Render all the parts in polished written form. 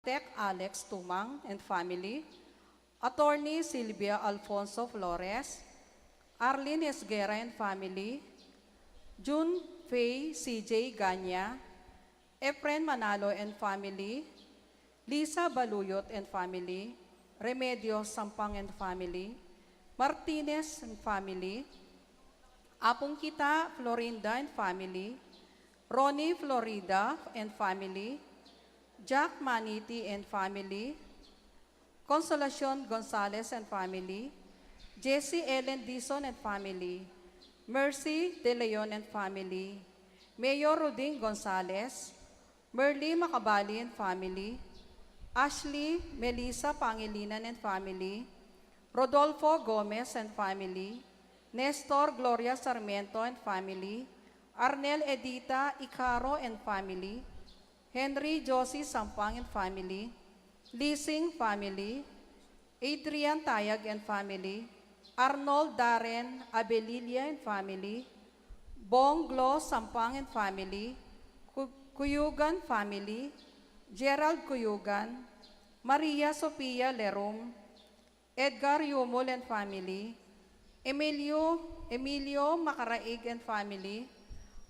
Tech Alex Tumang and family, Attorney Silvia Alfonso Flores, Arlene Esguera and family, June Faye CJ Ganya, Efren Manalo and family, Lisa Baluyot and family, Remedios Sampang and family, Martinez and family, Apong Kita Florinda and family, Ronnie Florida and family, Jack Maniti and family, Consolacion Gonzalez and family, Jessie Ellen Dizon and family, Mercy De Leon and family, Mayor Ruding Gonzalez, Merly Macabali and family, Ashley Melissa Pangilinan and family, Rodolfo Gomez and family, Nestor Gloria Sarmiento and family, Arnel Edita Icaro and family, Henry Josie Sampang and family, Lising family, Adrian Tayag and family, Arnold Darren Abelilia and family, Bong Glo Sampang and family, Kuyugan family, Gerald Kuyugan, Maria Sofia Lerum, Edgar Yumul and family, Emilio Macaraig and family,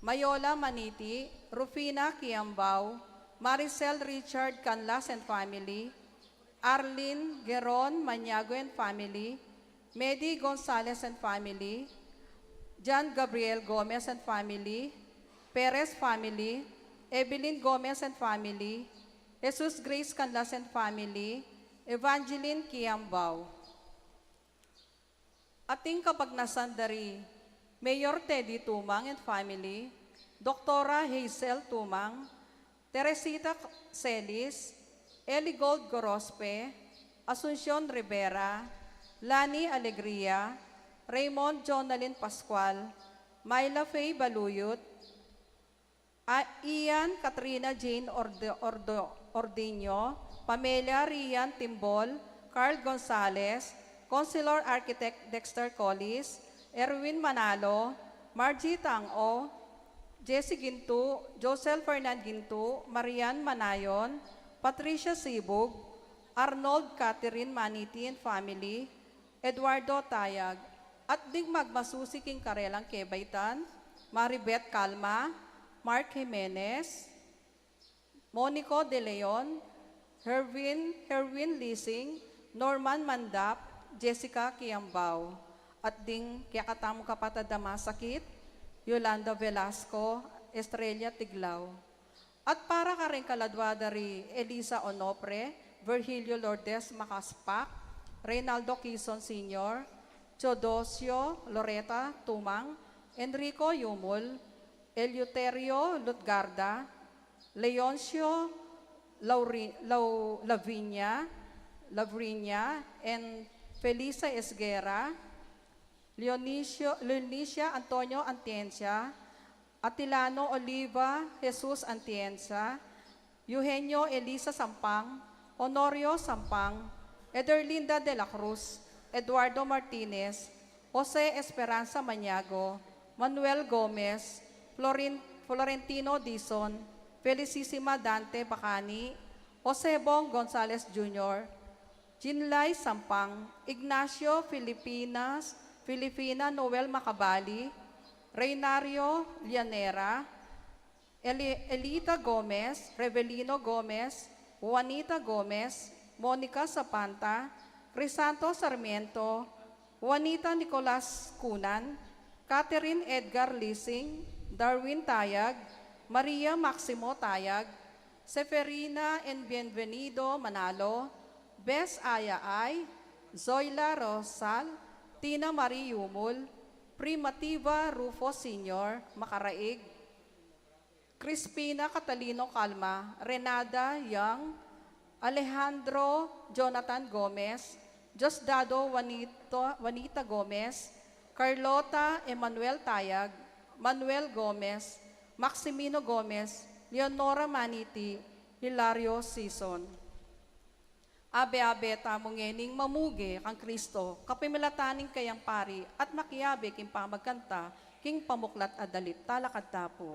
Mayola Maniti, Rufina Kiambao, Maricel Richard Canlas and family, Arlene Geron Maniago and family, Medi Gonzalez and family, John Gabriel Gomez and family, Perez family, Evelyn Gomez and family, Jesus Grace Canlas and family, Evangeline Kiambao. Ating kapagnasan dari Mayor Teddy Tumang and family, Doktora Hazel Tumang, Teresita Celis, Eligold Gorospe, Asuncion Rivera, Lani Alegria, Raymond Jonalyn Pascual, Myla Faye Baluyot, Ian Katrina Jane Ordeño, Pamela Rian Timbol, Carl Gonzalez, Consular Architect Dexter Collis, Erwin Manalo, Margie Tang-o, Jessie Gintu, Josel Fernan Gintu, Marian Manayon, Patricia Sibug, Arnold Catherine Maniti and family, Eduardo Tayag, at ding magmasusiking karelang Kebaitan, Maribeth Calma, Mark Jimenez, Monico De Leon, Herwin Lising, Norman Mandap, Jessica Kiambao, at ding kiyakatamo kapatid Damasakit, Yolanda Velasco, Estrella Tiglao. At para ka rin kaladwadari Elisa Onopre, Virgilio Lourdes Macaspak, Reynaldo Quezon Sr., Chodosio Loreta Tumang, Enrico Yumul, Eleuterio Lutgarda, Leoncio Lavrinia, and Felisa Esguera, Leonicia Antonio Atienza, Atilano Oliva Jesus Atienza, Eugenio Elisa Sampang, Honorio Sampang, Ederlinda de la Cruz, Eduardo Martinez, Jose Esperanza Maniago, Manuel Gomez, Florentino Dizon, Felicissima Dante Bacani, Jose Bong Gonzalez Jr., Jinlay Sampang, Ignacio Filipina Noel Macabali, Reynario Llanera, Elita Gomez, Revelino Gomez, Juanita Gomez, Monica Zapanta, Crisanto Sarmiento, Juanita Nicolas Cunan, Catherine Edgar Lising, Darwin Tayag, Maria Maximo Tayag, Seferina and Bienvenido Manalo, Bes Ayaay, Zoila Rosal, Tina Marie Yumul, Primativa Rufo Sr., Macaraig, Crispina Catalino Calma, Renada Young, Alejandro Jonathan Gomez, Diosdado Juanita Gomez, Carlota Emmanuel Tayag, Manuel Gomez, Maximino Gomez, Leonora Maniti, Hilario Sison. Abe-abe tamong ngening mamuge kang Kristo, kapimilataning kayang pari, at makiabe king pamagkanta, king pamuklat adalit, talakad tapo.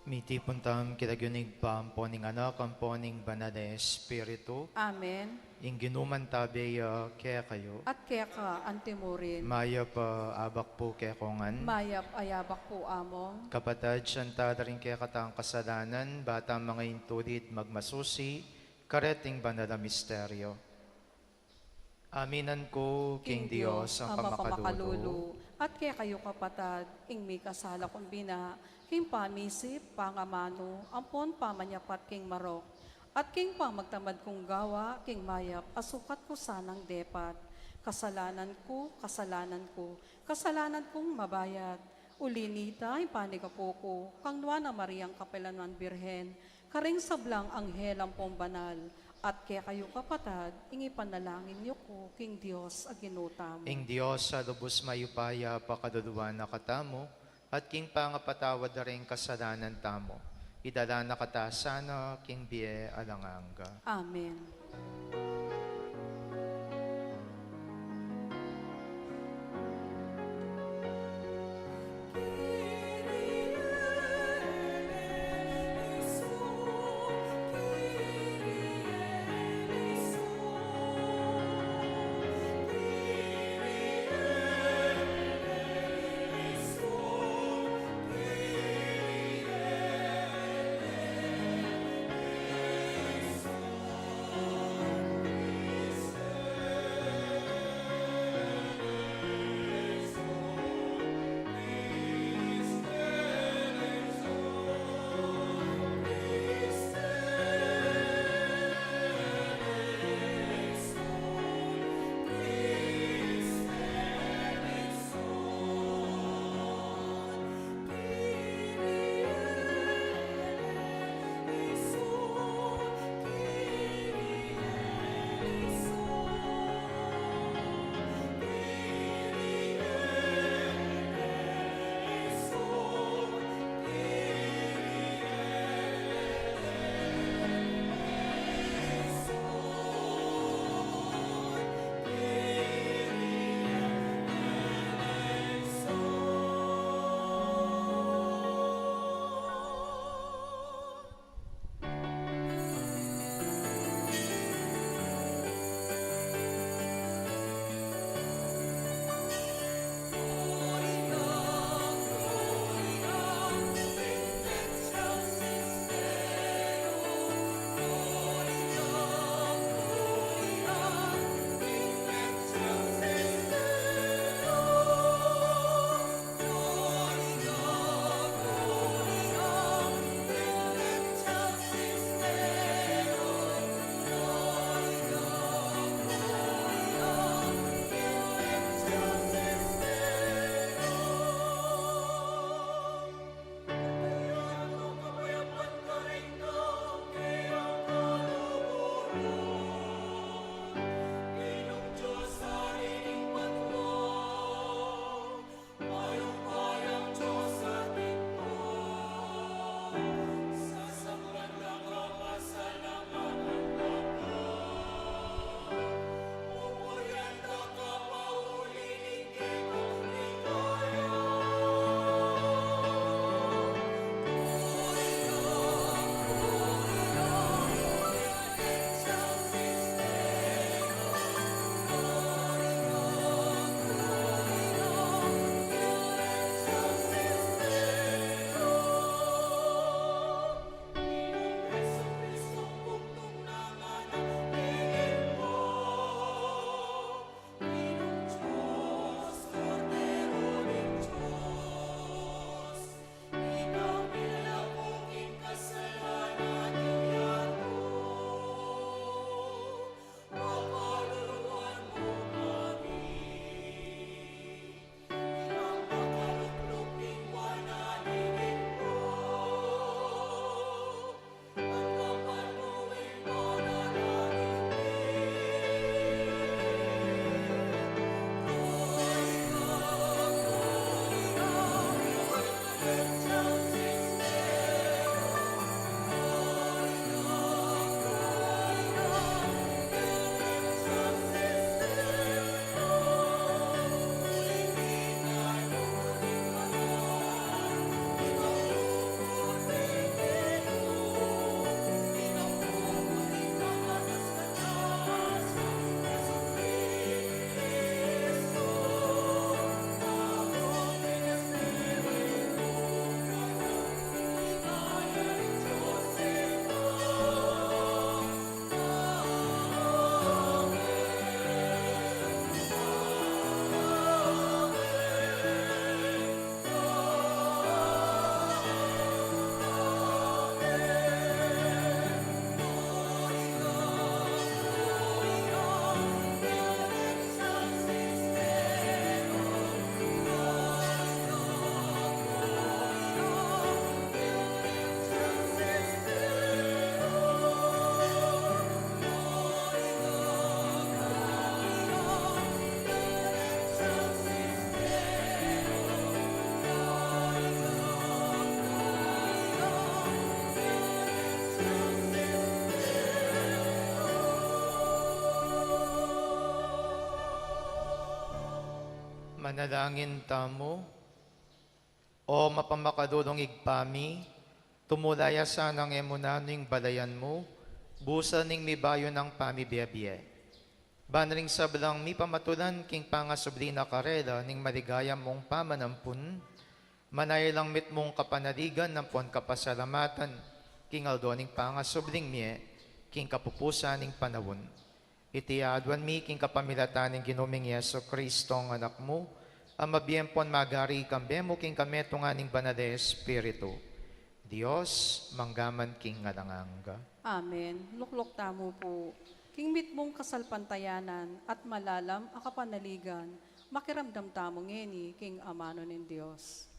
Miti puntam kitagyunig pamponing anak ang poning banal na Espiritu. Amen. Ingginuman tabi kaya kayo. At kaya ka, antimurin. Maya pa abak po kaya kongan. Mayap ayabak po among. Kapatad, siyanta rin kaya katang kasalanan, bata mga intudit magmasusi, kareting banal na misteryo. Aminan ko, King Dios, ang pamakalulo. At kaya kayo kapatad, ing may kasala kong bina, king pamisip, pangamano, ampon pamanyapat king marok, at king pamagtamad kong gawa, king mayap, asukat ko sanang depat. Kasalanan ko, kasalanan kong mabayat. Ulinita, ipanikapo ko, kang nuwa na Mariang Kapelanan Birhen, karing sablang anghel ang pombanal, at kaya kayo kapatad, ingi panalangin niyo ko, king Diyos, aginutam. Ing Dios sa lubos mayupaya pakaduluan na katamo, at king pangapatawad na rin kasalanan tamo. Idala na katasana, king biye alanganga. Amen. Manalangin tamo, o mapamakadulong igpami, tumulaya sanang emunaning balayan mo, busa ning mibayo ng pamibiyabiye. Banring sablang mi pamatulan king pangasubli na karela ning maligaya mong pamanampun, manayilang mit mong kapanaligan ng pon kapasalamatan, king aldoning pangasubling miye, king kapupusan ning panawon. Iti adwan mi king kapamilatan ning ginuming Yeso Kristo ang anak mo, ang mabiyempon magari kambemo king kameto nga ning banade Espiritu. Dios, manggaman king ngalanganga. Amen. Luklok tamo po. King mit mong kasalpantayanan at malalam ang kapanaligan, makiramdam tamo ngeni, king amano nin Diyos.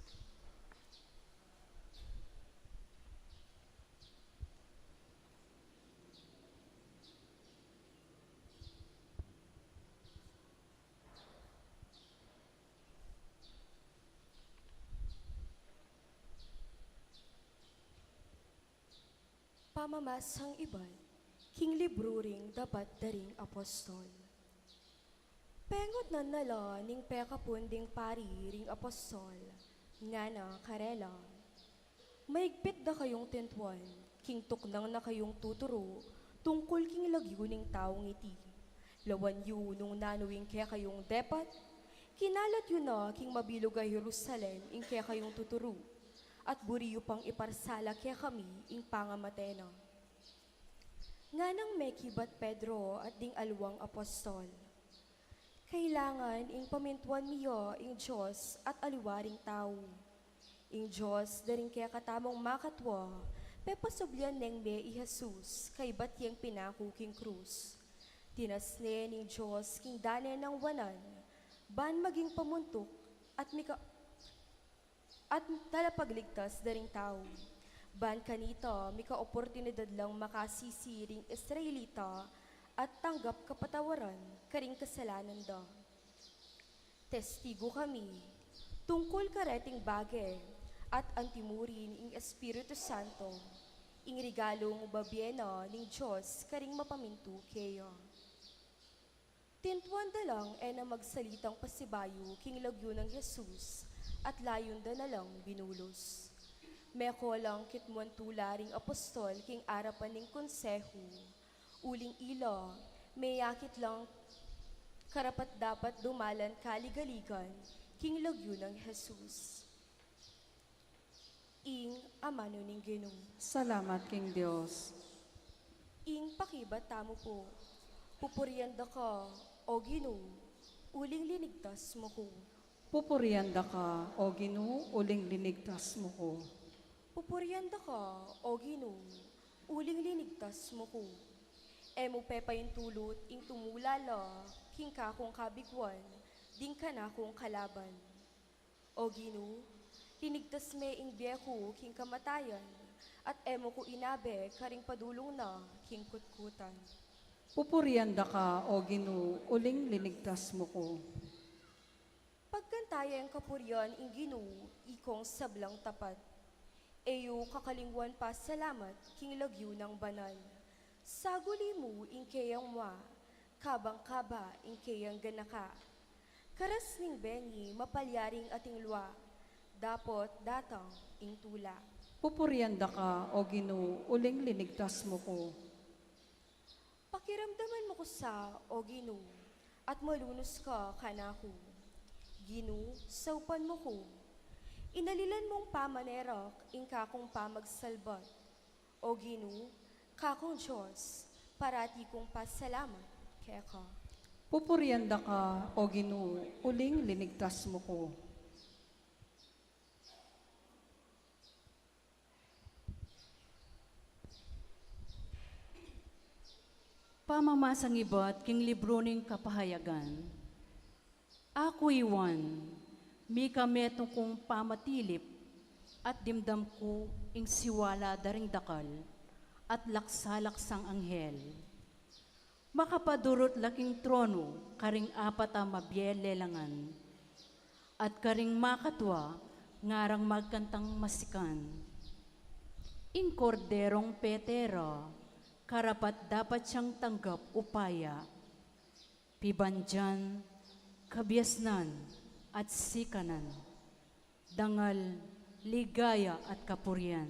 Pamamasang iban, king libro ring dapat daring apostol. Pengot na nala ning pekapunding pari ring apostol, nga na karela. Maigpit da kayong tintuan, king tuknang na kayong tuturo, tungkol king lagyo ning taong iti. Lawan yu nung nanuwing kaya kayong depat, kinalat yu na king mabilog ay Jerusalem ing kaya kayong tuturo. At buriyo pang iparsala kaya kami ing pangamatena. Nga nang mekibat Pedro at ding alwang apostol. Kailangan ing pamintuan miyo ing Diyos at aliwaring tao. Ing Diyos daring kaya katamong makatwa, pepasoblyan neng me i Jesus, kay batyang pinako king krus. Tinasne ning Diyos king dane ng wanan, ban maging pamuntok at at talapagligtas daring tao. Ban kanito, mika oportunidad lang makasisiring Israelita at tanggap kapatawaran karing kasalanan da. Testigo kami, tungkol kareting bagay at antimurin ing Espiritu Santo, ing regalong babyena ning Diyos karing mapamintu kayo. Tintuan da lang na magsalitang pasibayo king lagyo ng Jesus, at layon da na lang binulos. Meko lang kitmuan tularing apostol king arapan ning konseho. Uling ila, mayakit lang karapat dapat dumalan kaligaligan king lagyo ng Jesus. Ing amano ning Ginoo. Salamat, King Diyos. Ing pakibat tamo po, pupurianda ka, o Ginoo, uling linigtas mo ko. Pupurianda ka, o Ginoo, uling linigtas mo ko. Pupurianda ka, o Ginoo, uling linigtas mo ko. Emo pepayin tulot, ing tumulala, king kakong kabigwan, ding ka na kong kalaban. O Ginoo, linigtas me ing biyeko, king kamatayan, at emo ko inabe, karing padulong na, king kutkutan. Pupurianda ka, o Ginoo, uling linigtas mo ko. Pagkantaya ang kapuryan ing Ginoo, ikong sablang tapat. Eyo kakalingwan pa salamat king lagyo ng banal. Saguli mo ing kayang mwa, kabang kaba ing kayang ganaka. Karas ning bengi mapalyaring ating lwa, dapot datang ing tula. Pupurianda ka, o Ginoo, uling linigtas mo ko. Pakiramdaman mo ko sa, o Ginoo, at malunos ka kanako. Ginoo, saupan mo ko. Inalilan mong pamanerak, ing kakong pamagsalbat. O Ginoo, kakong Diyos, parati kong pasalamat kaya ka. Pupurianda ka, o Ginoo, uling linigtas mo ko. Pamamasang ibat king libro ning kapahayagan. Ako iwan, mi kameto kong pamatilip, at dimdam ko ing siwala daring dakal, at laksalaksang anghel. Makapadurot laking trono, karing apat a mabyelelangan, at karing makatwa, ngarang magkantang masikan. Ing korderong petera, karapat dapat siyang tanggap upaya. Pibandyan, kabiasnan, at sikanan, dangal, ligaya at kapurian.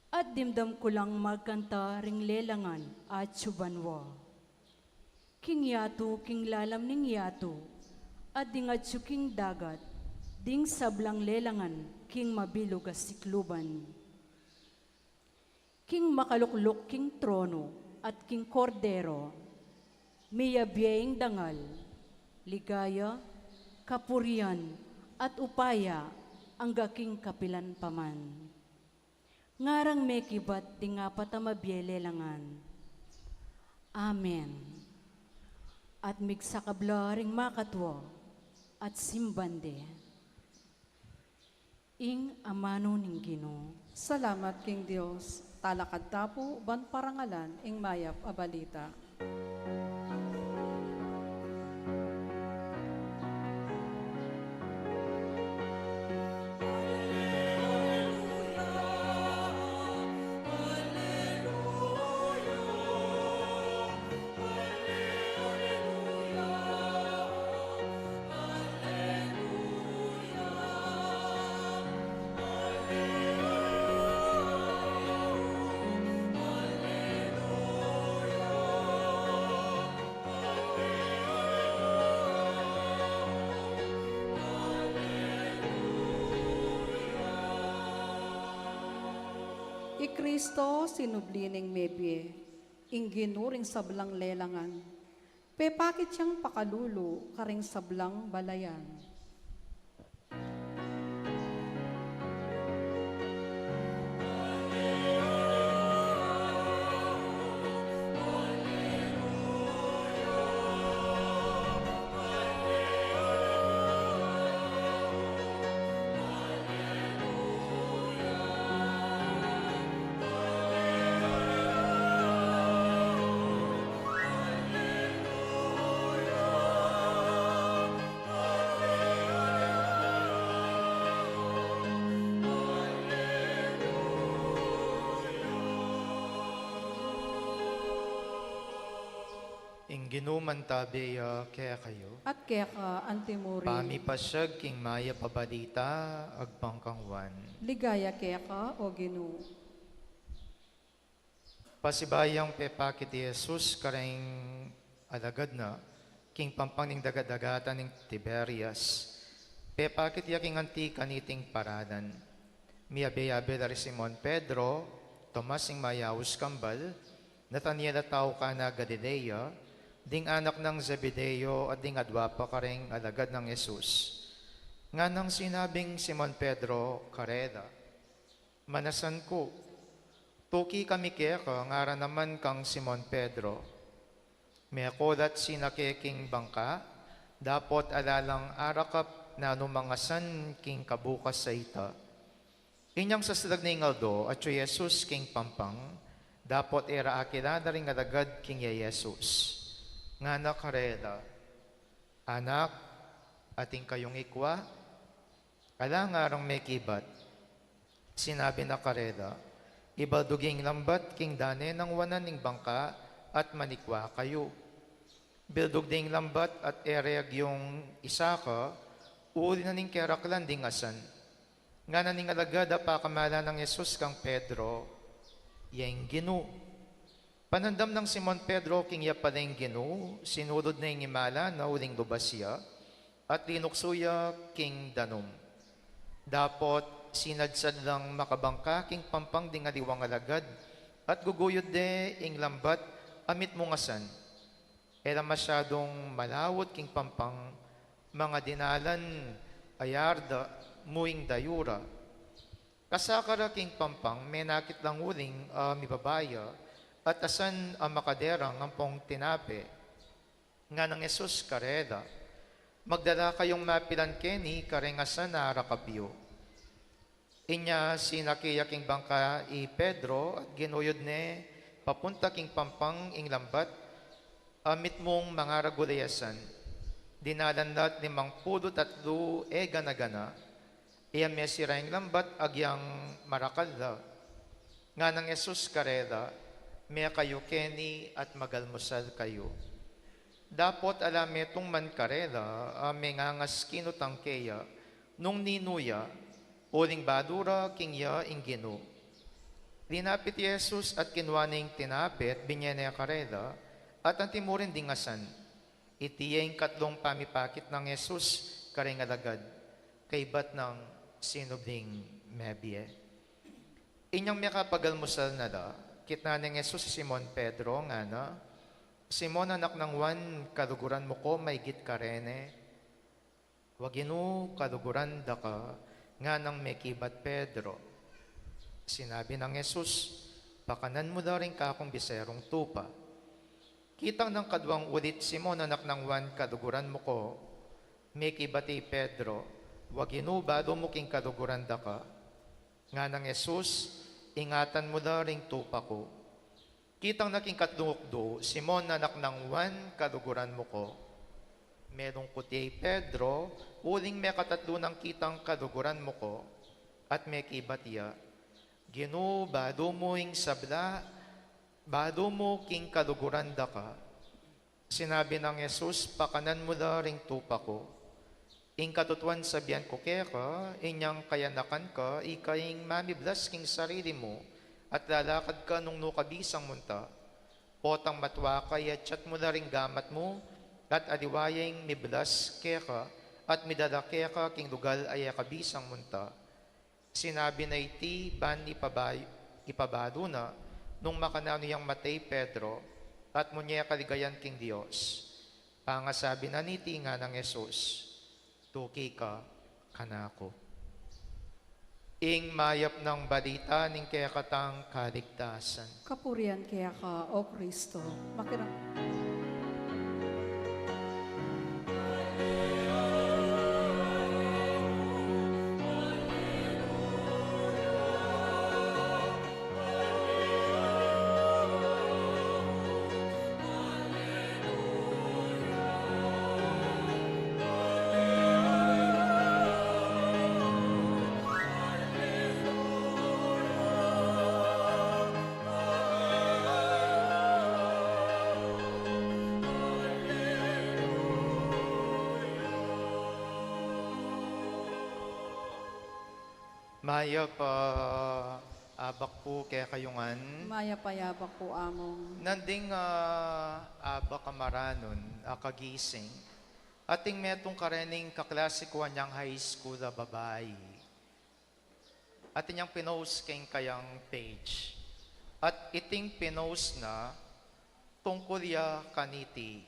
At dimdam ko lang magkanta ring lelangan at subanwa. King yato, king lalam ning yato, at dingat king dagat, ding sablang lelangan, king mabilog as sikluban. King makaluklok, king trono, at king kordero, miyabiyeng dangal, ligaya, kapurian, at upaya, ang gaking kapilan paman. Ngarang mekibat di nga patamabyelelangan. Amen. At migsakabla ring makatwa at simbande. Ing amano ning Ginoo. Salamat King Dios, talakad tapo, ban parangalan, ing mayap abalita. I Kristo sinublining mebye, ingginuring sablang lelangan, pepakit siyang pakalulu, karing sablang balayan. Ginuman tabi kaya kayo. At kaya ka, antimuri, Pamipasyag king maya pabalita, agpangkangwan. ligaya kaya ka, o Ginoo. Pasibayang pepakit ti Jesus kareng alagad na, king pampang ning dagadagatan ning Tiberias. Pepakit ya king antika niting paradan. Miyabe-yabe dari Simon Pedro, Tomas ing Mayawus Kambal, Nathaniel at tao ka na Galilea, ding anak ng Zebedeo at ding adwapa kareng alagad ng Jesus. Nga nang sinabing Simon Pedro, kareda, manasan ko, tuki kami kaya ka, ngara naman kang Simon Pedro. May akolat sinakeking bangka, dapot alalang arakap na numangasan king kabukas sa ita. Inyang sasalag ni Ngaldo at yung Jesus king pampang, dapot era akilada ring alagad king Jesus. Nga na karela, anak, ating kayong ikwa, alangarang may kibat. Sinabi na karela, ibalduging lambat king dane ng wanan ning bangka at manikwa kayo. Bildug ding lambat at ereg yung isa ka, uli na ning keraklan ding asan. Nga na ning alagad apakamala ng Jesus kang Pedro, yang Ginoo. Panandam ng Simon Pedro king yapaleng Ginoo, sinulod na yung imala na uling lubasya, at linuksuya king danom. Dapot sinadsad lang makabangka king pampang ding aliwang alagad, at guguyod de ing lambat amit mungasan. Era masyadong malawot king pampang, mga dinalan ayarda muing dayura. Kasakara king pampang, menakit lang uling mibabaya, at asan ang makaderang ang pong tinape, nga ng Jesus kareda, magdala kayong mapilan keni karengasan na rakabyo. Inya sinakiya king bangka i Pedro at ginuyod ne, papunta king pampang ing lambat, amit mong mga ragulayasan, dinalandat 50 gana-gana, iya mesira ing lambat agyang marakala, nga ng Jesus kareda, may kayo keni at magalmusal kayo. Dapot alame tong mankarela, may ngangas kinutang keya, nung ninuya, uling badura kingya ingino. Dinapit Yesus at kinwaning tinapit, binyene karela, at ang timurin dingasan. Itiyeng katlong pamipakit ng Yesus, karingalagad, kay bat ng sinubling mebye. Inyang makapagalmusal na da, kitna ng Yesus si Simon Pedro, nga na, Simon anak ng Juan, kaluguran mo ko, may git ka rene. Waginu, kaluguran da ka, nga nang may kibat Pedro. Sinabi ng Yesus, pakanan mo daw rin ka akong biserong tupa. Kitang ng kadwang ulit, Simon anak ng Juan, kaluguran mo ko, may kibati Pedro, waginu, bado mo king kaluguran da ka. Nga ng Yesus, ingatan mo daw rin tupa ko. Kitang naking katdungukdo, Simon anak ng Juan, kaluguran mo ko. Merong kuti Pedro, uling may katatlo ng kitang kaluguran mo ko, at may kibatiya. Ginu, bado mo ing sabla, bado mo king kaluguran da ka. Sinabi ng Yesus, pakanan mo da ring tupa ko. Ing katutuan sabihan ko keka, inyang kayanakan ka, ikaing mamiblas king sarili mo, at lalakad ka nung nukabisang munta. Potang matwa kay at chat mo na ring gamat mo, at aliwayang miblas keka, at midala keka king lugal ay kabisang munta. Sinabi na iti, ban ipabado na, nung makanano yang matay Pedro, at munya kaligayan king Diyos. Pangasabi na niti nga ng Yesus, tuki ka, kanako. Ing mayap ng balita ning kaya katang kaligtasan. Kapurian kaya ka, O Kristo. Makirang. Maya pa abak po kaya kayungan. Maya payabak po among. Nanding abak kamaranon, akagising. Ating metong karening kaklasikuan niyang high school na babae. Ating niyang pinost kayong kayang page. At iting pinost na tungkol ya kaniti,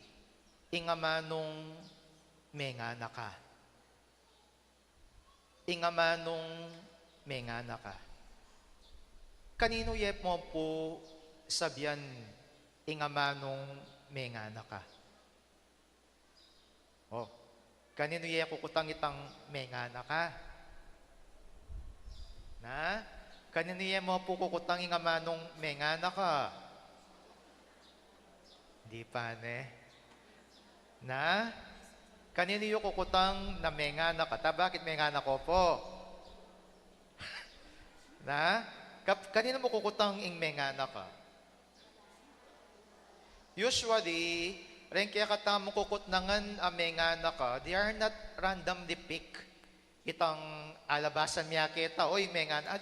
ingamanong mengana ka. Ingamanong mengana ka. Kanino yep mo po sabihan ingamanong mengana ka? Oh, kanino yep kukutang itang mengana ka? Na? Kanino yep mo po kukutang ingamanong mengana ka? Di pa ne? Na? Kanino yung kukutang na mengana ka? Bakit mengana ko po? Na? Kanino mo kukutang ing mengana ka? Usually, rin kaya katamo kukutnangan ang mengana ka, they are not randomly pick. Itang alabasan miya kita, oy mengana,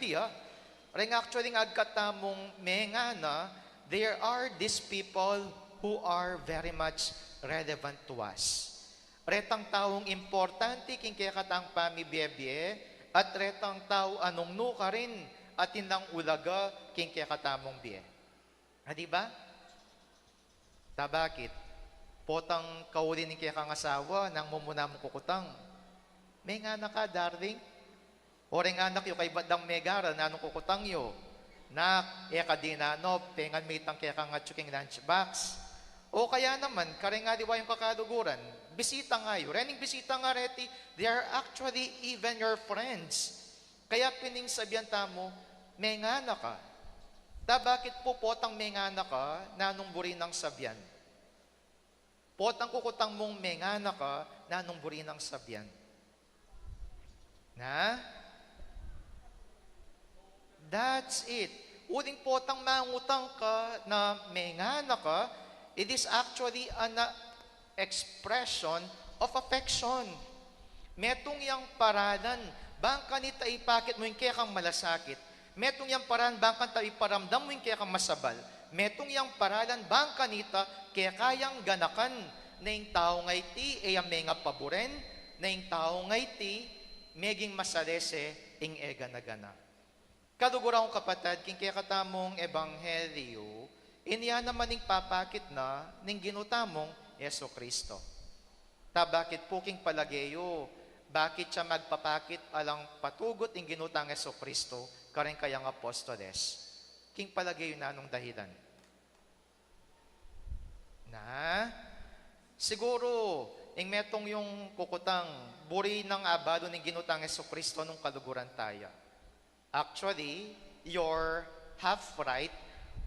Rin actually nga katamong mengana, there are these people who are very much relevant to us. Retang taong importante king kaya katang pamibiyebye, at retang tao anong nuka rin at inang ulaga king kaya katamong biye. Di ba? Bakit? Potang kaulin ng kaya kang asawa nang mumuna mong kukutang. May nga na ka, darling. O rin anak yo kay badang megara na anong kukutang yo. Nak, kadina no, pengan mitang kaya kang atsuking lunchbox. O kaya naman, kare nga diwa yung kakaduguran, bisita nga yun. Rening bisita nga reti, they are actually even your friends. Kaya pining sabihan tamo, mengana ka. Bakit po potang mengana ka, nanong buri ng sabihan? Potang kukutang mong mengana ka, nanong buri ng sabihan? Na? That's it. Uling potang mangutang ka na mengana ka, it is actually an expression of affection. Metong yang paralan, bang kanita ipakit mo yung kaya kang malasakit. Metong yang paralan, bang kanta iparamdam mo yung kaya kang masabal. Metong yang paralan, bang kanita, kaya kayang ganakan na yung tao ngay ti, ay nga paboren, na yung tao ngay ti, meging masalese, ing ega na gana. Kaluguran kong kapatid, king kaya katamong ebanghelyo, iniya naman ning papakit na ning ginutamong Yeso Kristo. Ta bakit po king palageyo, bakit siya magpapakit alang patugot ing ginutang Yeso Kristo, karen kayang apostoles. King palagay na anong dahilan? Na, siguro, ing metong yung kukutang, buri ng abado ng ginutang Yeso Kristo nung kaluguran tayo. Actually, you're half right.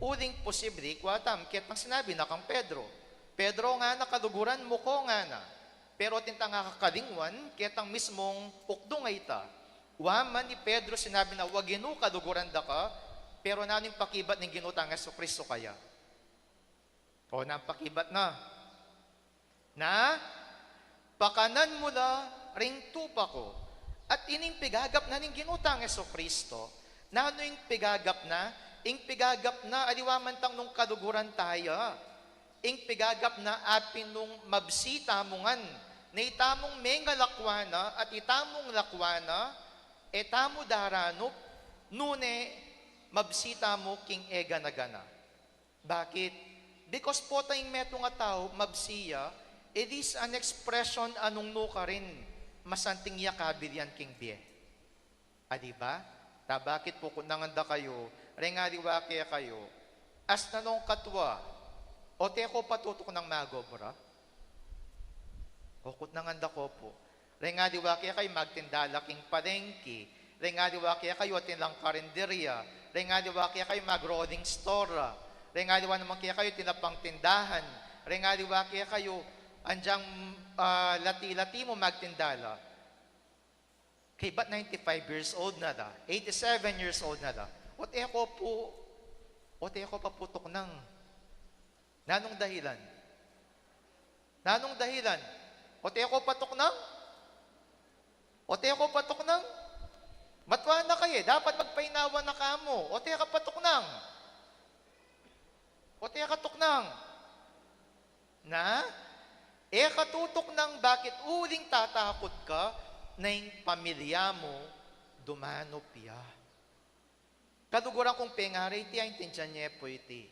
Uling posible, kwatam, kitang sinabi na kang Pedro. Pedro nga na kaluguran mo ko nga na. Pero tintang kakalingwan, kitang mismong ukdong ay ta. Waman ni Pedro sinabi na wag inu kaluguran da ka, pero naning pakibat ng ginutang Yeso Kristo kaya. O napakibat na. Na, pakanan mo la ring tupa ko. At ining pigagap na ning ginutang Yeso Kristo. Na ano yung pigagap na? Ing pigagap na aliwaman tang nung kaluguran tayo. Ing pigagap na apin nung mabsita mongan. Na itamong menga lakwana at itamong lakwana, etamo daranop, nune mabsita mo king ega na gana. Bakit? Because po tayong meto nga tao, mabsiya, it is an expression anong no ka rin, masanting yakabil yan king biye. Diba? Ta bakit po kung nanganda kayo, rengaliwa kaya kayo, as nanong katwa, o teko patutok ng magobra, hukot na nganda ko po. Rengaliwa kaya kayo magtindala king palengke. Rengaliwa kaya kayo tinlang karinderya. Rengaliwa kaya kayo mag-rolling store. Rengaliwa naman kaya kayo tinapang tindahan. Rengaliwa kaya kayo andyang lati-lati mo magtindala. Kay ba't 95 years old na da? 87 years old na da? O teko pa putok nang. Nanong dahilan? Nanong dahilan? O teko patok nang? O teko patok nang? Matwa na kayo, dapat magpainawa na kamo. O teka patok nang? O teka tok nang? Na? Katutok nang bakit uling tatakot ka na yung pamilya mo dumanop ya. Kaduguran kong pengari, iti ay intindihan niya po iti.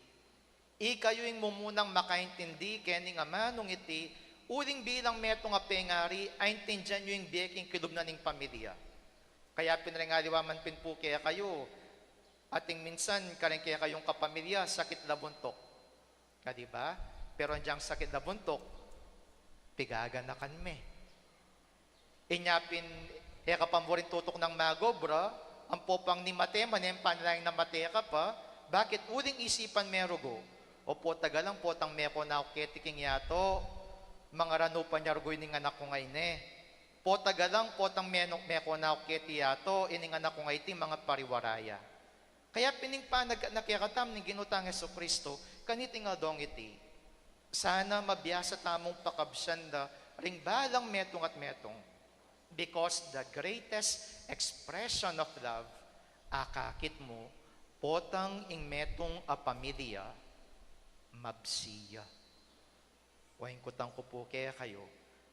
Ikayo yung mumunang makaintindi, kening amanong iti, uling bilang meto nga pengari, ay intindihan nyo yung biyaking kilub na ning pamilya. Kaya pinarengaliwaman pin po kaya kayo, ating minsan, karen kaya kayong kapamilya, sakit na buntok. Diba? Pero andyang sakit na buntok, pigaganakan me. Inyapin, kapamburin tutok ng magobra, ang popang ni matema, niyang panlayang na mateka pa, bakit uling isipan merugo? O po tagalang potang meko na ketiking yato, mga ranupan niya rugoy ning anak ko ngayon eh. Po tagalang potang meko na keti yato, ining anak ko ngayon mga pariwaraya. Kaya pining pa nakikatam ng ginutang Yeso Kristo, kaniting adong iti. Sana mabiyasa tamong pakabsyanda, ring balang metong at metong. Because the greatest expression of love, akakit mo, potang ing metong a pamilya, mabsiya. Wain kutang ko po kaya kayo,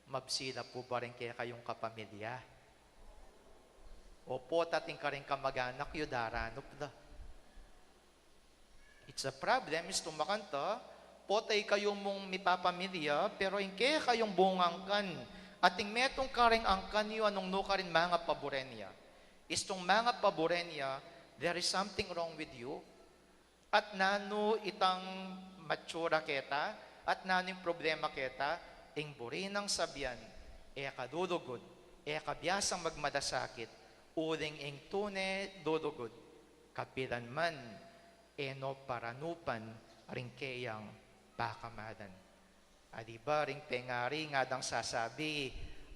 mabsila po ba rin kaya kayong kapamilya? O po tating ka rin kamag-anak, yudaranop da. It's a problem, is tumakanta, potay kayong mong mipapamilya, pero in kaya kayong bungangkan, ating metong karing angkan yu anong no karin mga paborenya. Istong mga paborenya, there is something wrong with you. At nano itang matsura keta, at naning problema keta, ing buri ng sabyan, kadudugod, kabiyasang magmadasakit, uling ing tune dudugod, kapilan man, no paranupan, ring kayang pakamadan. Adiba, ring pengari, nga dang sasabi,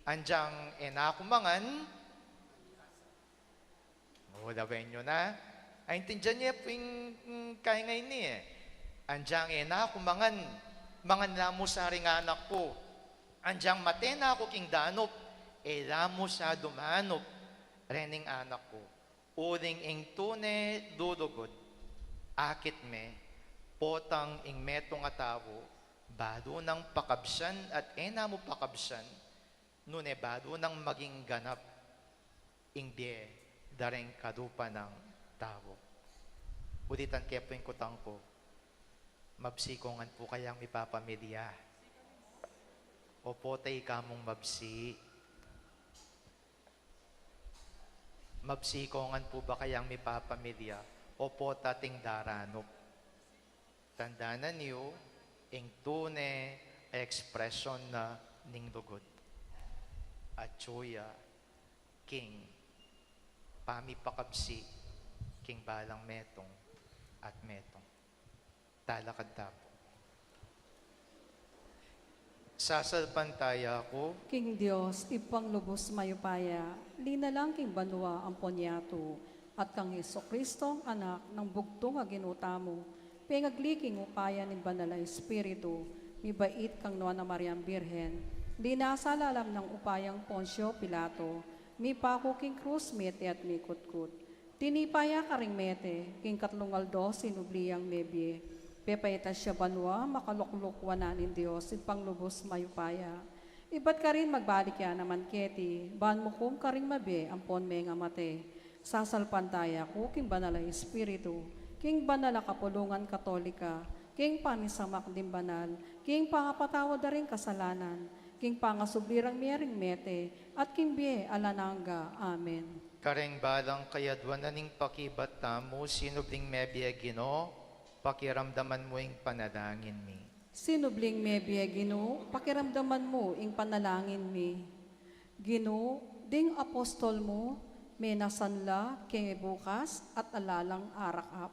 andyang enakumangan, lawin nyo na, ay intindihan niya po yung kaya ngayon niya. Andyang enakumangan, mangan na mo sa ring anak ko, Anjang matena ako king danop, elamo sa dumanop, rening anak ko, uling ing tune dudugod, akit me, potang ing metong atawo, bado ng pakabsan at ena mo pakabsan, nune bado ng maging ganap, ing bie, dareng kadupa ng tao. Ulitan kaya po yung kutang ko, mabsikongan po kayang ipapamilya. Opo tay kamong mabsi. Mabsikongan po ba kayang mipapamilya? Opo tating daranop. Tandaanan niyo, ing tune expression na ning lugod. At tsuya, king, pamipakabsi, king balang metong at metong. Talakad tapo. Sasalpantaya ko, King Dios, ipang lubos mayupaya, linalang king banwa ang ponyato, at kang Heso Kristo, anak ng bugtong nga ginutamo, pengagliking upaya ni Banala Espiritu, mibait kang Nuan na Mariam Birhen, linasalalam ng upayang Poncio Pilato, mi pako king krus mete at mi kutkut. Tinipaya ka ring mete, king katlungaldo sinubliyang mebye, pepayta siya banwa, makaluklukwanan in Diyos, panglubos mayupaya. Iba't ka rin magbalik yan naman keti, ban mo kum ka rin mabe, ampon me nga mate. Sasalpantaya ko, king banala Espiritu, king banala kapulungan katolika, king panisamak din banal, king pangapatawa da rin kasalanan, king pangasublirang miyering mete, at king bie alananga. Amen. kareng balang kayadwan na ning pakibat tamo, sinubling mebye Gino, pakiramdaman mo ing panalangin mi. Sinubling me biya Gino, pakiramdaman mo ing panalangin mi. Gino, ding apostol mo, may nasanla, kenge bukas, at alalang arakap.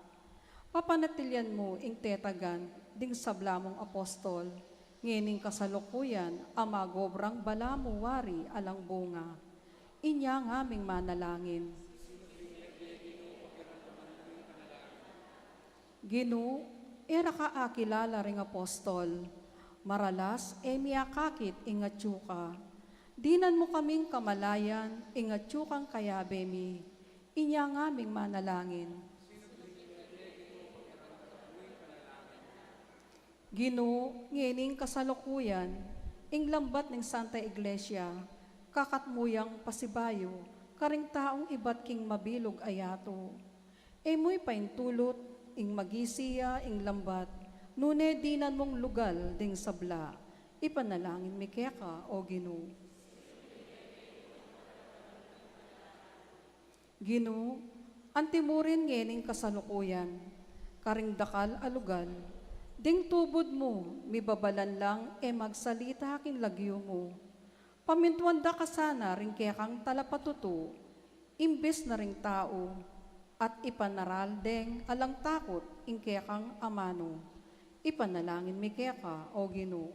Papanatilyan mo ing tetagan, ding sablamong apostol, ngining kasalukuyan, amagobrang balamu wari alang bunga. Inya ng aming manalangin. Gino, era ka akilala ring apostol, maralas miyakakit ingatsuka. Dinan mo kaming kamalayan, ingatsukang kayabemi, inya ngaming manalangin. Gino, ngining kasalukuyan, ing lambat ng Santa Iglesia, kakatmuyang pasibayo, karing taong iba't king mabilog ayato. Mo'y paintulot, ing magisiya, ing lambat, nune dinan mong lugal ding sabla, ipanalangin mi keka o Gino. Gino, antimurin ngening kasalukuyan, karing dakal alugal, ding tubod mo, mibabalan lang, magsalita king lagyo mo. Pamintuan da ka sana ring kekang talapatuto, imbes na ring tao, at ipanaral deng alang takot ing kekang amano. Ipanalangin mi keka o Gino.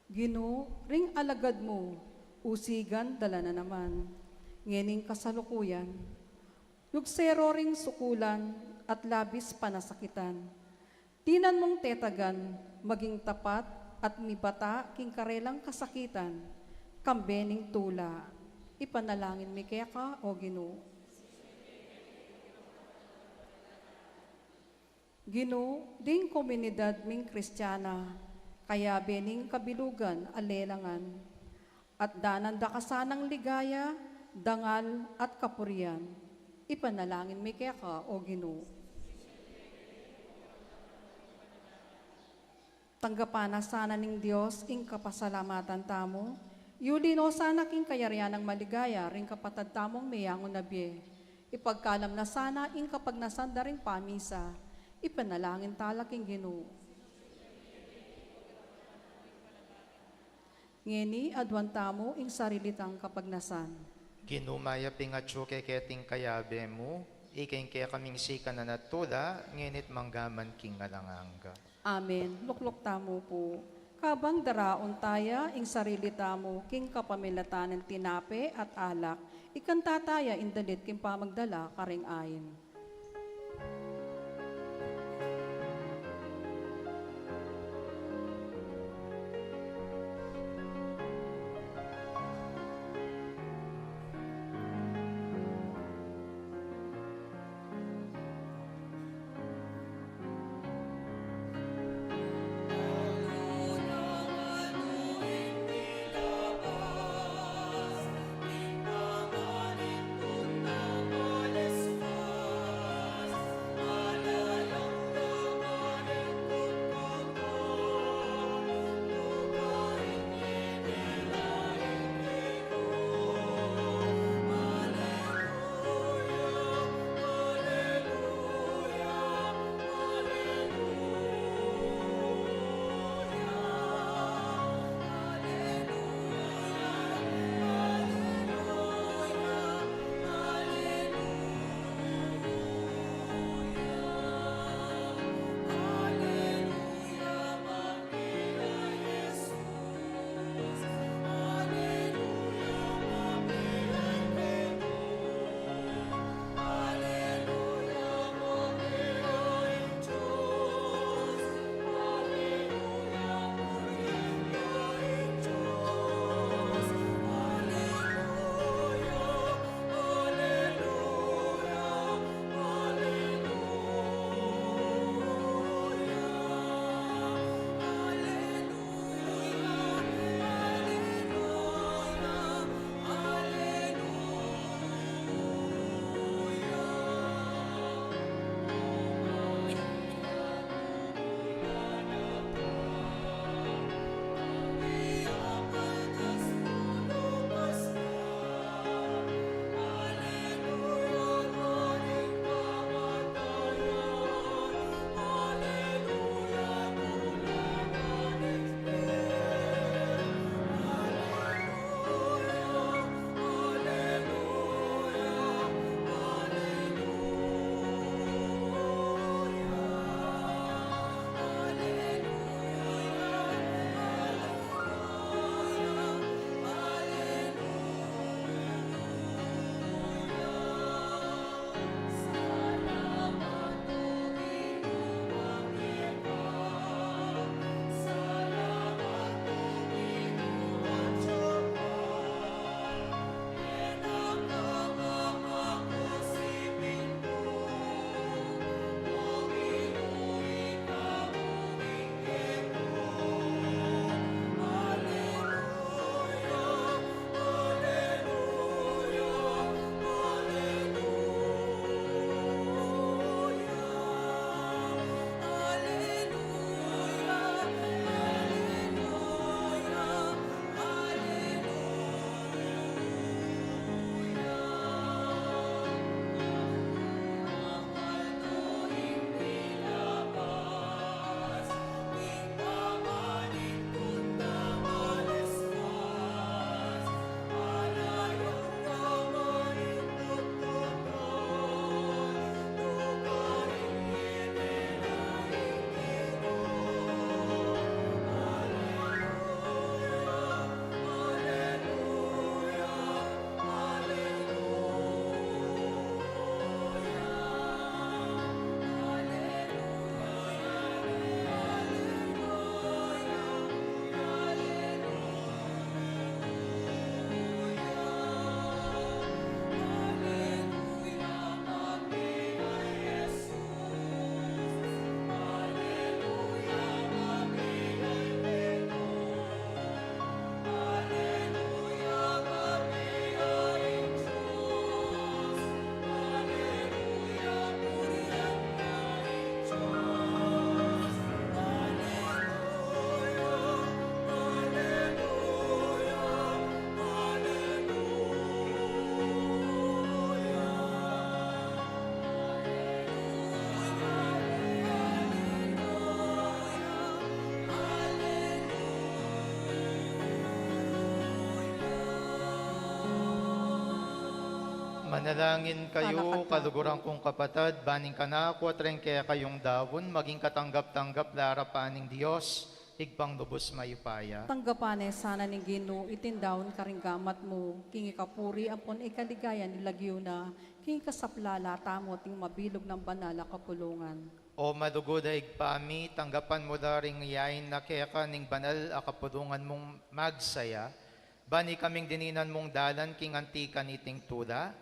Gino, ring alagad mo, usigan dala na naman, ngening kasalukuyan. Yugsero ring sukulan at labis panasakitan. Tinan mong tetagan, maging tapat at mibata king karelang kasakitan, kambening tula. Ipanalangin mi keka o Gino. Gino, ding komunidad ming Kristiyana, kaya bening kabilugan alelangan, at danan da kasanang ligaya, dangal at kapurian. Ipanalangin mi keka o Gino. Tanggapana sana ning Diyos ing kapasalamatan tamo, yulino sana king kayarian ng maligaya ring kapatad tamong mayangon na biye. Ipagkalam na sana ing kapag nasanda ring pamisa, ipanalangin talaking Gino. Ngeni adwan tamo ing sarilitang kapagnasan. Ginumaya pingatsu keketing kayabe mo, iking kaya kaming sika na natula, nginit manggaman king alanganga. Amen. Luklok tamo po. Kabang daraon taya, ing sarili tamo, king kapamilatan ng tinape at alak, ikantataya indalit king pamagdala karing ayin. Ikaw, Manalangin kayo, Panakatao. kaluguran kong kapatid, baning ka na ako at rin kaya kayong dawon, maging katanggap-tanggap larapaning Diyos, igpang lubos mayupaya. Tanggapane sana ni Ginoo itindawon karinggamat mo, kingi kapuri ampon ikaligayan nilagyo na, kingi kasaplala tamo ting mabilog ng banala kapulungan. O madugod ay igpami, tanggapan mo da ring yain na kaya ka ning banal akapulungan mong magsaya, bani kaming dininan mong dalan king antika niting tula,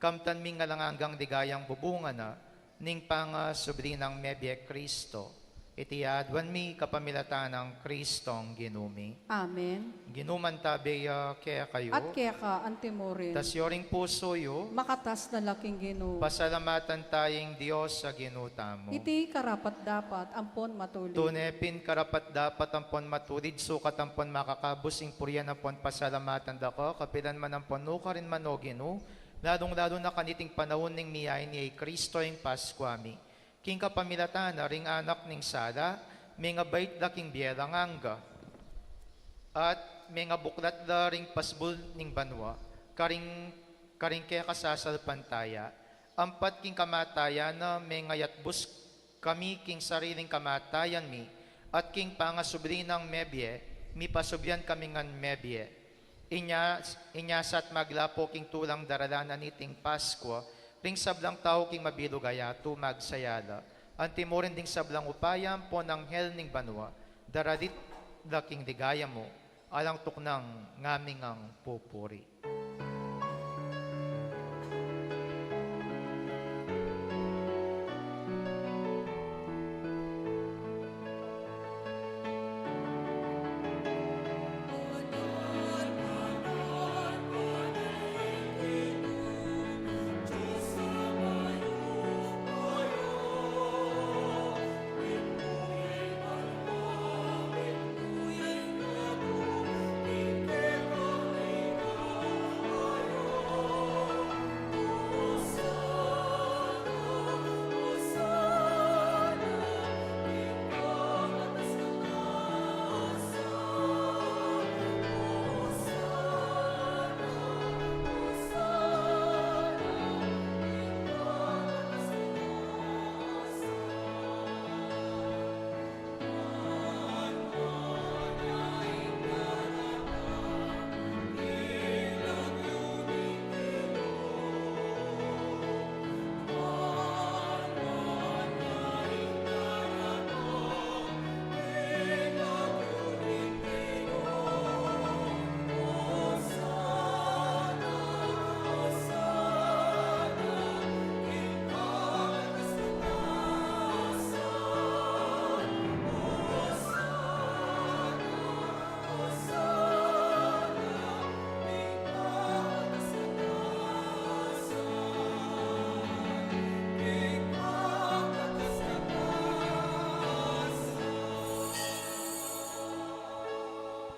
kamtan ming ngalangang digayang bubungan na, ning panga sobrinang mebye Kristo. Iti adwan mi kapamilatan ng Kristong ginumi. Amen. Ginuman tabi kaya kayo. At kaya ka antimorin, Tas yoring puso yo, makatas na laking Ginoo. pasalamatan tayong Diyos sa ginutamo. Iti karapat dapat ampon matuloy. Tunepin karapat dapat ampon matulid, sukat ampon makakabusing puryan ampon pasalamatan dako, kapilan man ampon nuka rin manogino, ladong-lalo na kaniting panahon ning miyain ni Kristo yung Paskwami. King kapamilatan na ring anak ning sala, may nga bait da king biyeranganga. At may nga buklat da ring pasbul ning banwa, karing kaya kasasalpantaya. Ampat king kamatayan na may nga yatbus kami king sariling kamatayan mi, at king pangasubrinang mebye, mi pasubyan kami ngan mebye. Inyasat maglapo king tulang daralanan niting Pasko, ring sablang tao king mabilugaya tu magsayala. Antimorin ding sablang upayam po ng hel ning banwa, daradit daking digaya mo, alang tuknang ngaming ang pupuri.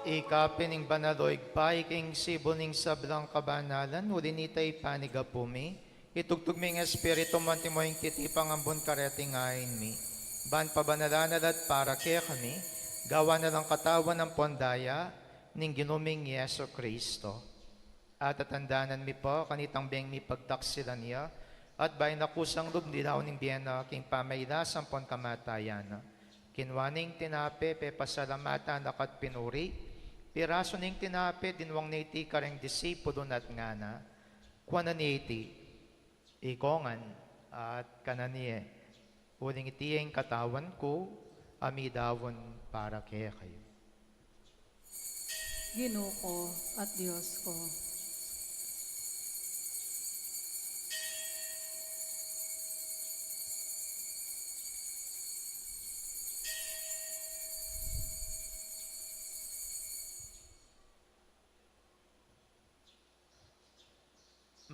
Ikapining banaloig pa, iking sibuning sablang kabanalan, ulinitay panigapumi, itugtugming espiritu mantimoying titipang ambon kareting ayin mi. Ban pabanalanan at para kaya kami, gawa na lang katawan ng pondaya, ning ginuming Yeso Kristo. At atandanan mi po, kanitang beng mi pagtaksilan niya, at bay nakusang lubnilaw ning biyena, king pamaylasan pon kamatayan. Kinwaning tinape, pe pasalamatan akat pinuri, piraso ning tinape, dinwang naiti kareng disipulo at ngana, kuwana naiti, ikongan at kananiye, uling itiyeng katawan ko, amidawon para kaya kayo. Ginoo ko at Diyos ko.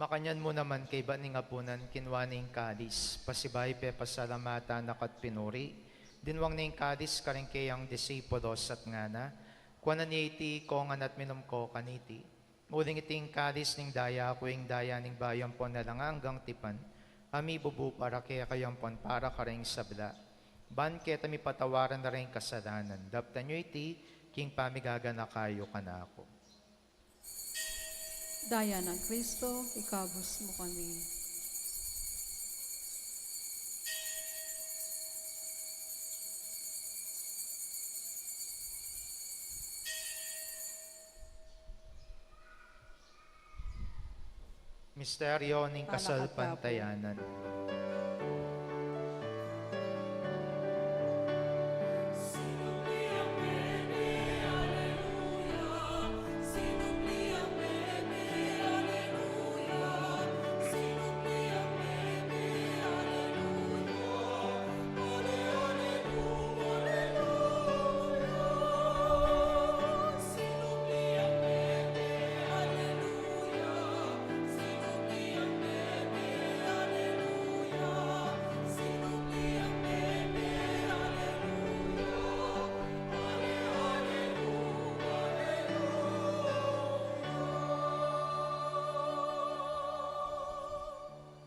Makanyan mo naman kay baning apunan kinwaning kadis, pasibay pe pasalamatan nakat pinuri, dinwang ning kadis karing kayang disipulos at ngana, kuwanan iti kongan at minum ko kaniti, uling iting kadis ning daya kuing daya ning bayan po na lang hanggang tipan, ami bubu para kaya kayang pon para karing sabla, ban keta mi patawaran na rin kasalanan, daptan nyo iti king pamigaga na kayo kanako. Daya ng Kristo, ikabos mo kami. Misteryo ng Kasal Kasalpantayanan.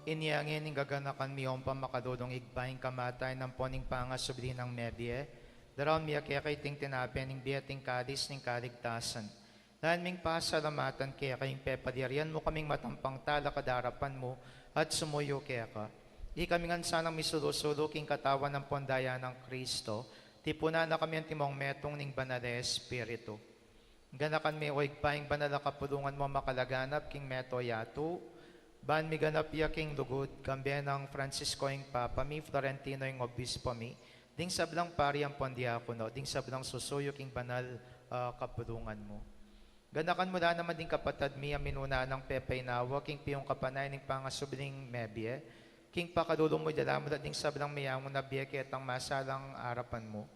Iniangin ng gaganakan miyong pamakadudong igbaing kamatay ng poning pangasubli ng mebye, daron miya kaya kay ting tinapi ng biyating kadis ng kaligtasan. Dahil ming pasalamatan kaya kayong pepadirian mo kaming matampang tala kadarapan mo at sumuyo kaya ka. Di kami nga sanang misulusulo king katawan ng pondaya ng Kristo, tipuna na kami ang timong metong ning banal Espiritu. Ganakan mi o igbaing banal kapulungan mo makalaganap king meto yato, ban mi ganap ya king lugod, kambyan ng Francisco yung Papa mi, Florentino yung Obispo mi, ding sablang pari ang pondiakono, ding sablang susuyo king banal kapulungan mo. Ganakan mo na naman ding kapatad mi ang minuna ng Pepe Nawa, king piyong kapanay ng pangasubling mebye, king pakadulong mo dala mo ding sablang mayamon na biye ketang masalang arapan mo.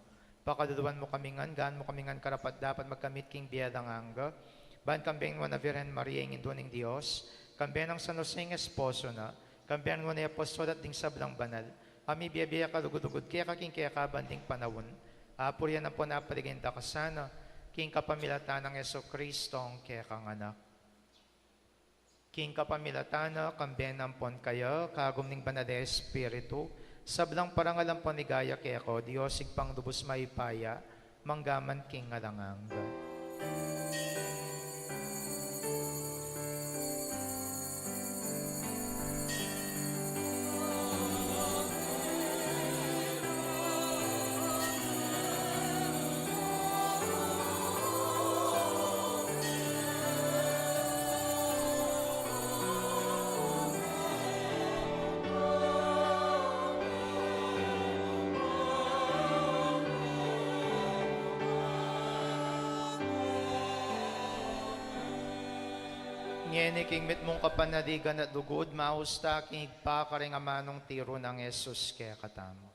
Pakaduluan mo kamingan, gaan mo kamingan karapat dapat magkamit king biya lang angga, ban kambing mo na Virgen Maria yung induning Diyos, kambiyan ng San Jose ng esposo na, kambiyan mo na apostol at ding sablang banal, kami biya-biya kalugod-ugod, kaya kaking kaya kabanding panawon, apuryan na po napaliginda ka sana, king kapamilatan ng Yeso Kristong kaya kang anak. King kapamilatan na, kambiyan ng pon kayo, kagum ning banal Espiritu, sablang parangalang ponigaya kaya ko, Diyos igpang lubos maipaya, manggaman king alanganga. Ngeni king mit mong kapanaligan at dugod, mausta king igpakaring amanong tiro ng Jesus kaya katamo.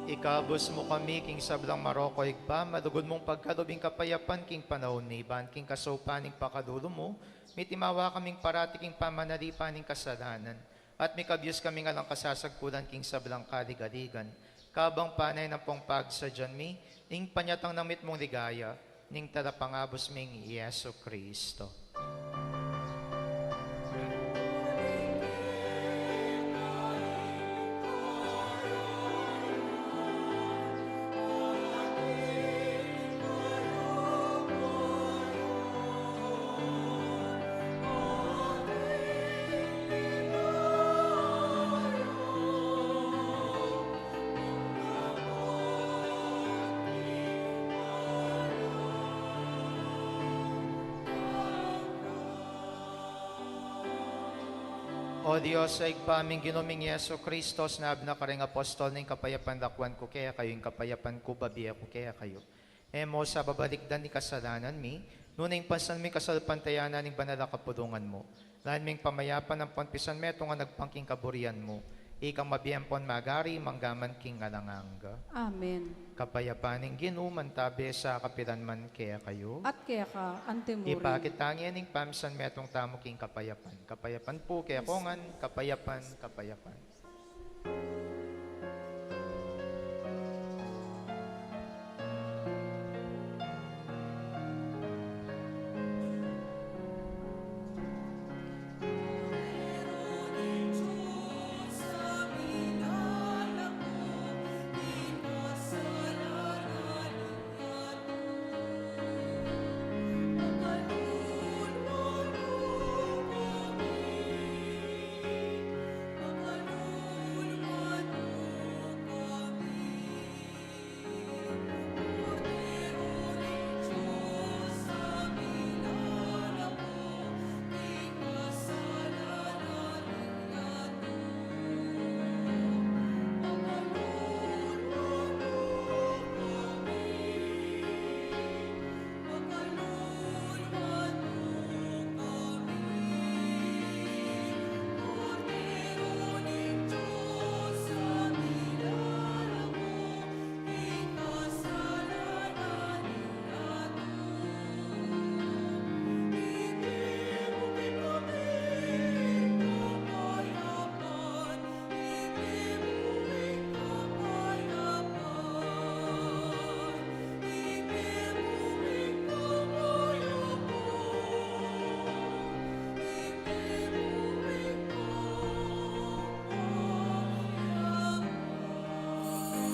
Ikabos mo kami, king sablang Maroko igpa, madugod mong pagkalubing kapayapan, king panahon ni Iban, king kasopaning pakadulo mo, may timawa kaming parati king pamanalipaning kasalanan, at may kabyos kaming alang kasasagpulan, king sablang kaligaligan, kabang panay ng pong pagsadyan mi, ning panyatang namit mong ligaya, ning talapangabos ming Yeso Kristo. O Diyos, sa igpaming ginuming Yeso Kristos na abnakaring apostol ng kapayapan lakwan ko kaya kayo, yung kapayapan ko babiya ko kaya kayo. Emo sa babalikdan ni kasalanan mi, nunay pansan mi kasalpantayanan ng banala kapudungan mo. Lahan ming pamayapan ng ponpisan meto nga nagpangking kaburian mo. Ikang mabiyempon magari, manggaman king alanganga. Amen. Kapayapaning ginuman tabi sa kapilan man kaya kayo. At kaya ka, antemuri. Ipakitangyan ng pamsan metong tamo king kapayapan. Kapayapan po kaya kongan, kapayapan, kapayapan.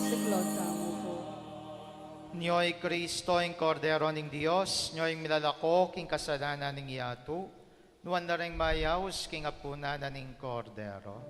Siklod tamo po. Niyo'y Kristo, ang kordero ng Diyos, niyo'y milalako, king kasalanan ng iatu, nuwan na rin mayaws, king apunanan ng kordero.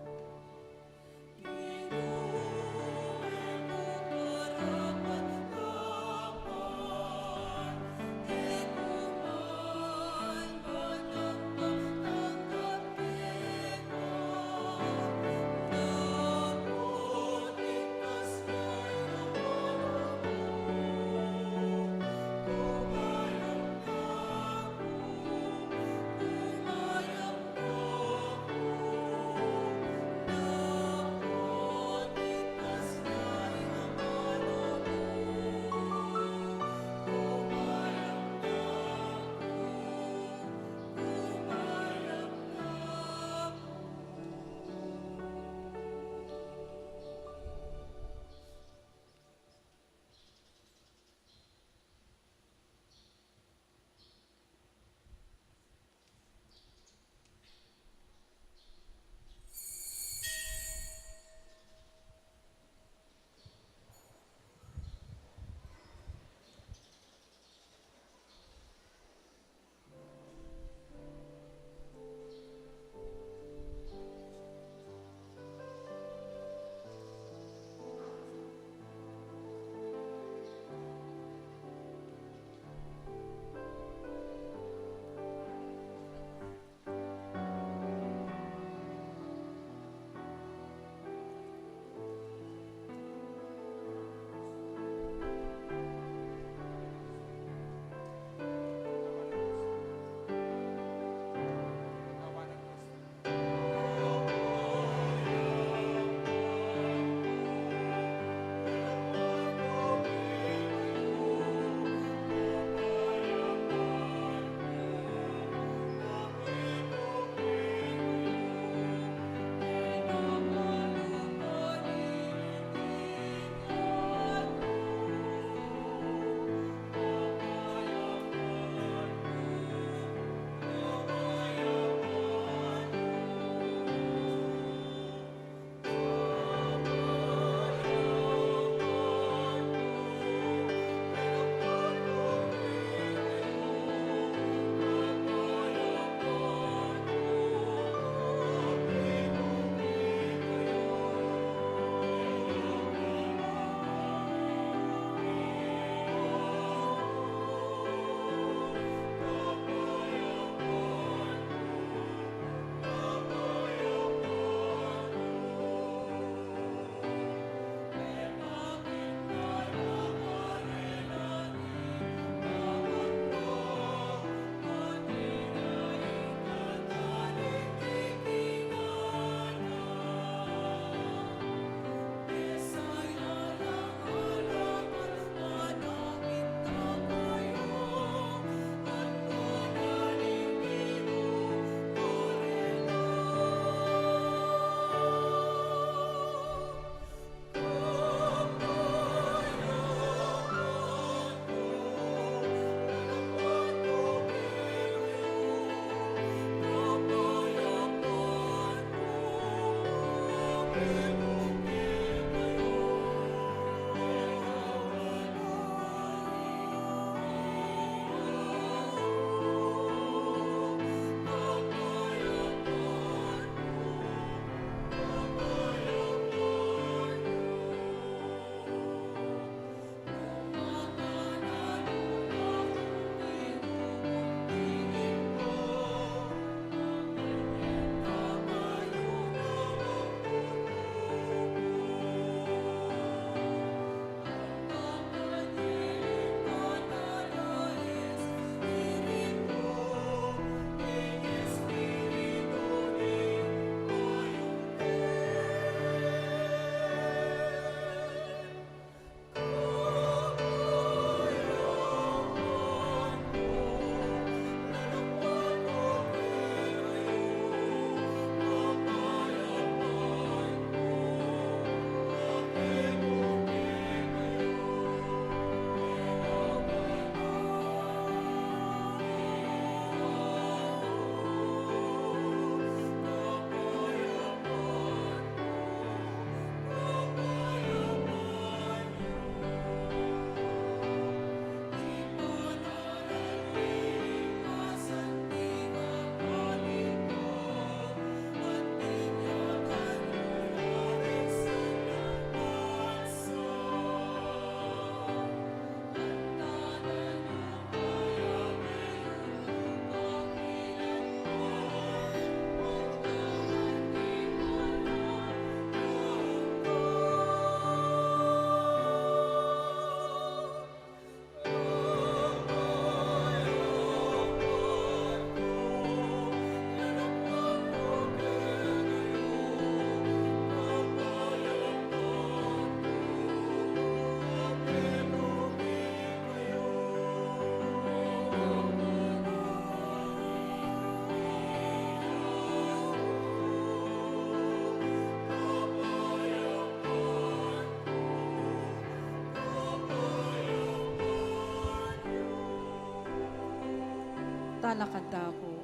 talakad ako.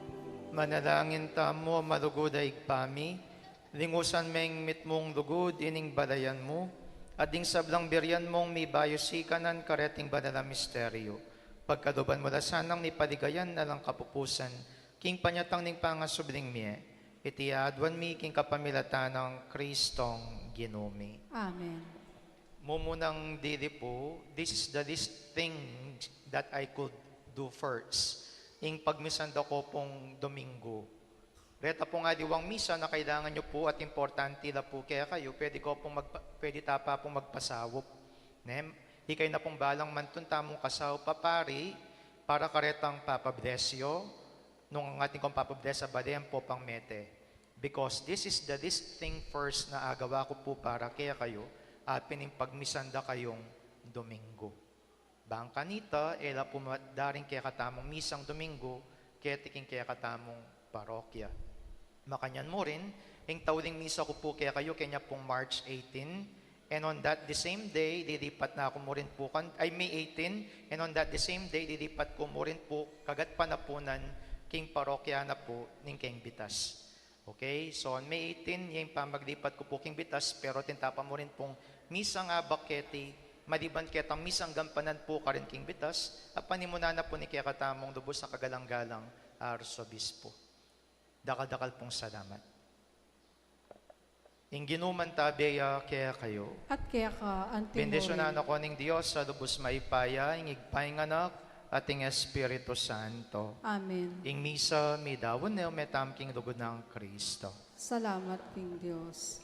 Manalangin ta mo, malugod ay igpami, lingusan meng mitmong lugod, ining balayan mo, at ding sablang biryan mong may bayosikanan kareting banala misteryo. Pagkaduban mo sanang ni paligayan na lang kapupusan, king panyatang ning pangasubling miye, itiadwan mi king kapamilatan ng Kristong Ginumi. Amen. Mumunang dili po, this is the least thing that I could do first. Ing pagmisanda ko pong Domingo. Reta po nga diwang misa na kailangan nyo po at importante na po kaya kayo, pwede tapa pong magpasawop. Hikay na pong balang mantun tamong kasaw papari para karetang papablesyo nung ang ating kong papabless sa badayan po pang mete. Because this is the least thing first na agawa ko po para kaya kayo at pagmisanda kayong Domingo. Bang kanita, ela po daring kaya katamong misang Domingo, kaya tiking kaya katamong parokya. Makanyan mo rin, yung tawling misa ko po kaya kayo, kanya pong March 18, and on that the same day, dilipat na ako mo rin po, May 18, and on that the same day, dilipat ko mo rin po, kagat panapunan, king parokya na po, ning king bitas. Okay, so on May 18, yung pamaglipat ko po king bitas, pero tintapa mo rin pong misang abaketi, maliban ketang misang gampanan po ka rin king bitas, at panimuna na po ni kaya katamong lubos na kagalang-galang arsobispo. Dakal-dakal pong salamat. Ing ginuman tabeya kaya kayo. At kaya ka, Antimore. Bendisyonan ako ning Diyos sa lubos maipaya, ing igpayng anak, ating Espiritu Santo. Amen. Ing misa, may dawon na metamking lugod ng Kristo. Salamat, King Diyos.